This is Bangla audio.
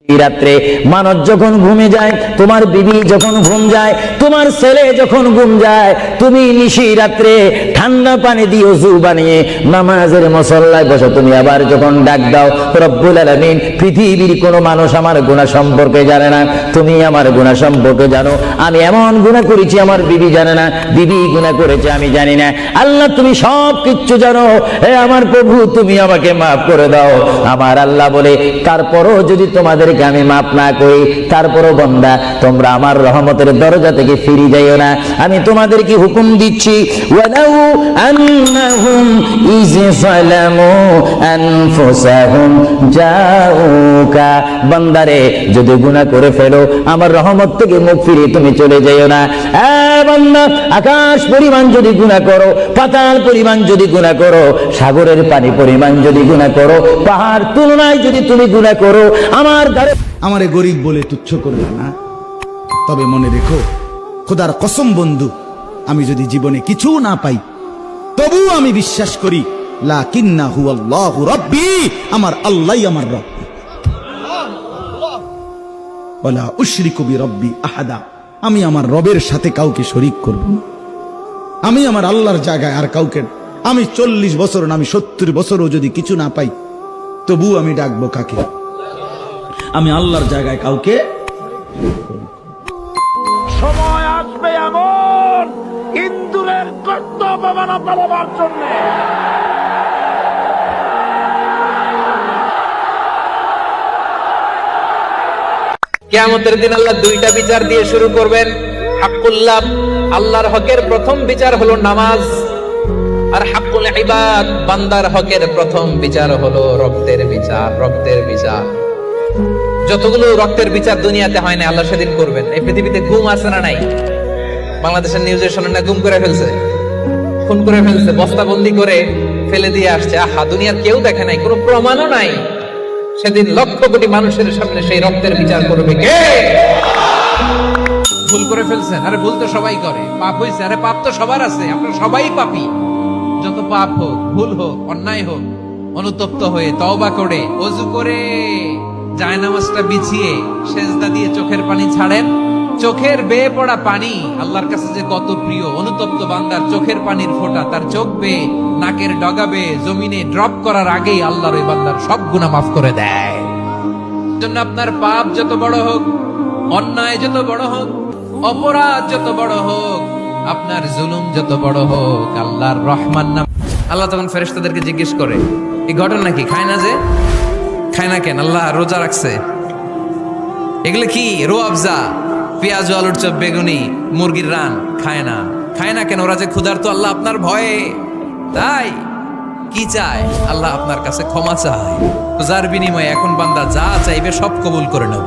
রাত্রে মানুষ যখন ঘুমে যায়, তোমার বিবি যখন ঘুম যায়, তোমার ছেলে যখন ঘুম যায়, তুমি নিশি রাত্রে ঠান্ডা পানি দিয়ে ওযু বানিয়ে নামাজের মুসল্লায় বসো। তুমি আবার যখন ডাক দাও রব্বুল আলামিন, পৃথিবীর কোনো মানুষ আমার গুনাহ সম্পর্কে জানে না, তুমি আমার গুনাহ সম্পর্কে জানো। আমি এমন গুনাহ করেছি আমার বিবি জানে না, বিবি গুনাহ করেছে আমি জানি না। আল্লাহ তুমি সব কিচ্ছু জানো, হে আমার প্রভু তুমি আমাকে মাফ করে দাও। আমার আল্লাহ বলে, তারপরও যদি তোমাদের আমি মাফ না করি, তারপরও বান্দা তোমরা আমার রহমতের দরজা থেকে ফিরে যাইও না। আমি তোমাদেরকে হুকুম দিচ্ছি, ওয়ালাউ আন্নাহুম ইয যালামু আনফুসাহুম জাউকা, বান্দারে যদি গুনাহ করে ফেলো আমার রহমত থেকে মুখ ফিরিয়ে তুমি চলে যাইও না। বান্দা, আকাশ পরিমাণ যদি গুনাহ করো, পাতাল পরিমাণ যদি গুনাহ করো, সাগরের পানি পরিমাণ যদি গুনাহ করো, পাহাড় তুলনায় যদি তুমি গুনাহ করো, আমারে গরিব বলে তুচ্ছ করবে না। তবে মনে রেখো, খোদার কসম বন্ধু, আমি যদি জীবনে কিছু না পাই তবু আমি বিশ্বাস করি লাকিন্নাহু আল্লাহু রাব্বি, আমার আল্লাহই আমার রব। ওয়ালা উশরিকু বিরাব্বি আহাদা, আমি আমার রবের সাথে কাউকে শরীক করব না। আমি আমার আল্লাহর জায়গায় আর কাউকে, আমি 40 বছর না আমি 70 বছরও যদি কিছু না পাই তবু আমি ডাকবো কাকে? আমি আল্লাহর জায়গায় কাউকে। সময় আসবে এমন ইন্দুরের কর্তব্য বানাবার জন্য কিয়ামতের দিন আল্লাহ দুইটা বিচার দিয়ে শুরু করবেন। হাক্কুল্লাহ, আল্লাহর হকের প্রথম বিচার হলো নামাজ, আর হাক্কুল ইবাদ, বান্দার হকের প্রথম বিচার হলো রক্তের বিচার। রক্তের বিচার, যতগুলো রক্তের বিচার দুনিয়াতে হয় না আল্লাহ সেদিন করবেন। এই পৃথিবীতে গুম আছে না নাই? বাংলাদেশের নিউজে শোনেন না, গুম করে ফেলছে, খুন করে ফেলছে, বস্তাবন্দি করে ফেলে দিয়ে আসছে। আহা, দুনিয়ার কেউ দেখে নাই, কোনো প্রমাণও নাই। সেদিন লক্ষ কোটি মানুষের সামনে সেই রক্তের বিচার করবে কে? ভুল করে ফেলছেন, আরে ভুল তো সবাই করে। পাপ হয়েছে, আরে পাপ তো সবার আছে, আপনারা সবাই পাপী। যত পাপ হোক, ভুল হোক, অন্যায় হোক, অনুতপ্ত হয়ে তওবা করে ওযু করে জায়নামাজটা বিছিয়ে সেজদা দিয়ে চোখের পানি ছাড়েন। চোখের বেয়ে পড়া পানি আল্লাহর কাছে যে কত প্রিয়। অনুতপ্ত বান্দার চোখের পানির ফোঁটা তার চোখ বেয়ে, নাকের ডগা বেয়ে জমিনে ড্রপ করার আগেই আল্লাহর ওই বান্দার সব গুনাহ মাফ করে দেয়। জন্য আপনার পাপ যত বড় হোক, অন্যায় যত বড় হোক, অপরাধ যত বড় হোক, আপনার জুলুম যত বড় হোক, আল্লাহর রহমান নাম। আল্লাহ তখন ফেরেশতাদেরকে জিজ্ঞেস করে, এই ঘটনা কি? খায় না যে? খায় না কেন? আল্লাহ রোজা রাখছে, এগুলো কি? রোয়াবজা, পেঁয়াজ, আলুর চপ, বেগুনি, মুরগির রান খায় না। খায় না কেন? ওরা যে ক্ষুধার্ত, আল্লাহ আপনার ভয়ে। তাই কি চায়? আল্লাহ আপনার কাছে ক্ষমা চায়, যার বিনিময়ে এখন বান্দা যা চাইবে সব কবুল করে নেব।